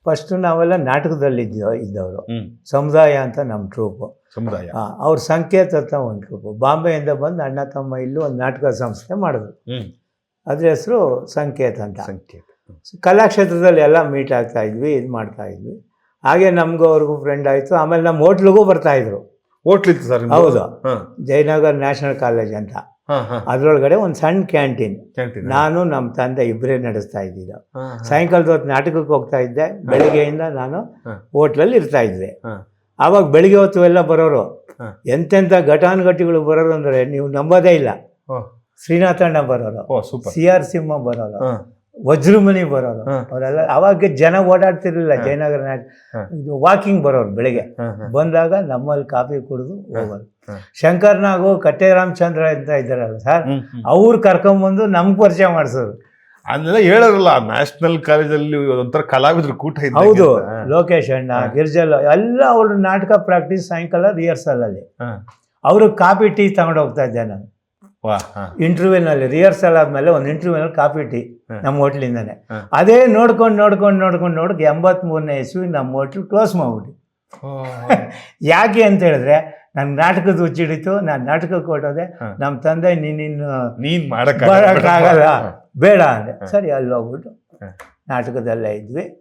First ನಾವೆಲ್ಲ ನಾಟಕದಲ್ಲಿ ಇದ್ದವರು. ಹ್ಮ್ ಸಮುದಾಯ ಅಂತ ನಮ್ಮ ಟ್ರೂಪು. ಸಮುದಾಯ. ಅವ್ರ ಸಂಕೇತ ಅಂತ ಒಂದು ಟ್ರೂಪು. ಬಾಂಬೆಯಿಂದ ಬಂದು ಅಣ್ಣ ತಮ್ಮ ಇಲ್ಲೂ ಒಂದು ನಾಟಕ ಸಂಸ್ಥೆ ಮಾಡಿದ್ರು. ಹ್ಮ್ ಅದ್ರ ಹೆಸರು ಸಂಕೇತ ಅಂತ. ಸಂಕೇತ. ಕಲಾಕ್ಷೇತ್ರದಲ್ಲಿ ಎಲ್ಲ ಮೀಟ್ ಆಗ್ತಾ ಇದ್ವಿ, ಇದು ಮಾಡ್ತಾ ಇದ್ವಿ. ಹಾಗೆ ನಮಗೂ ಅವ್ರಿಗೂ ಫ್ರೆಂಡ್ ಆಯಿತು. ಆಮೇಲೆ ನಮ್ಮ ಹೋಟ್ಲಿಗೂ ಬರ್ತಾಯಿದ್ರು. ಹೋಟ್ಲಿತ್ತು ಸರ್? ಹೌದು, ಜಯನಗರ್ ನ್ಯಾಷನಲ್ ಕಾಲೇಜ್ ಅಂತ. ಅದರೊಳಗಡೆ ಒಂದು ಸಣ್ಣ ಕ್ಯಾಂಟೀನ್. ನಾನು ನಮ್ಮ ತಂದೆ ಇಬ್ಬರೇ ನಡೆಸ್ತಾ ಇದ್ದಿದ್ದು. ಸಾಯಂಕಾಲದ ಹೊತ್ತು ನಾಟಕಕ್ಕೆ ಹೋಗ್ತಾ ಇದ್ದೆ, ಬೆಳಿಗ್ಗೆಯಿಂದ ನಾನು ಹೋಟ್ಲಲ್ಲಿ ಇರ್ತಾ ಇದ್ದೆ. ಆವಾಗ ಬೆಳಿಗ್ಗೆ ಹೊತ್ತು ಎಲ್ಲ ಬರೋರು, ಎಂತೆಂಥ ಘಟಾನುಘಟಿಗಳು ಬರೋರು ಅಂದರೆ ನೀವು ನಂಬೋದೇ ಇಲ್ಲ. ಶ್ರೀನಾಥಣ್ಣ ಬರೋರು, CR ಸಿಂಹ ಬರೋರು, ವಜ್ರಮುನಿ ಬರೋರು. ಅವರೆಲ್ಲ ಅವಾಗ ಜನ ಓಡಾಡ್ತಿರ್ಲಿಲ್ಲ. ಜಯನಗರ ವಾಕಿಂಗ್ ಬರೋರು ಬೆಳಿಗ್ಗೆ ಬಂದಾಗ ನಮ್ಮಲ್ಲಿ ಕಾಫಿ ಕುಡಿದು ಹೋಗೋರು. ಶಂಕರ್ನಾಗು ಕಟ್ಟೆ ರಾಮಚಂದ್ರ ಅಂತ ಇದ್ದಾರಲ್ಲ ಸರ್, ಅವ್ರು ಕರ್ಕೊಂಬಂದು ನಮ್ಗೆ ಪರಿಚಯ ಮಾಡಿಸೋರು. ಅದನ್ನೆಲ್ಲ ಹೇಳೋರಲ್ಲ, ನ್ಯಾಷನಲ್ ಕಾಲೇಜಲ್ಲಿ ಒಂಥರ ಕಲಾವಿದ್ರ ಕೂಟ ಇದೆ. ಹೌದು, ಲೋಕೇಶ್ ಅಣ್ಣ, ಗಿರ್ಜಲ್ ಎಲ್ಲ ಅವ್ರ ನಾಟಕ ಪ್ರಾಕ್ಟೀಸ್, ಸಾಯಂಕಾಲ ರಿಹರ್ಸಲಲ್ಲಿ ಅವರು ಕಾಫಿ ಟೀ ತಗೊಂಡು ಹೋಗ್ತಾ ಇದ್ದೆ ನಾನು. ಇಂಟರ್ವ್ಯೂನಲ್ಲಿ ರಿಹರ್ಸಲ್ ಆದಮೇಲೆ ಒಂದು ಇಂಟರ್ವ್ಯೂನಲ್ಲಿ ಕಾಫಿ ಟೀ ನಮ್ಮ ಹೋಟ್ಲಿಂದಾನೆ. ಅದೇ ನೋಡ್ಕೊಂಡು 83ನೇ ಇಸ್ವಿ ನಮ್ಮ ಹೋಟ್ಲು ಕ್ಲೋಸ್ ಮಾಡ್ಬಿಟ್ಟು. ಯಾಕೆ ಅಂತ ಹೇಳಿದ್ರೆ ನನ್ನ ನಾಟಕದ ಹುಚ್ಚಿಡಿತು. ನಾನು ನಾಟಕಕ್ಕೆ ಹೊಟ್ಟೋದೆ. ನಮ್ಮ ತಂದೆ ನೀನು ಮಾಡೋಕ್ಕಾಗಲ್ಲ ಬೇಡ ಅಂದೆ. ಸರಿ, ಅಲ್ಲಿ ಹೋಗ್ಬಿಟ್ಟು ನಾಟಕದಲ್ಲೇ ಇದ್ವಿ.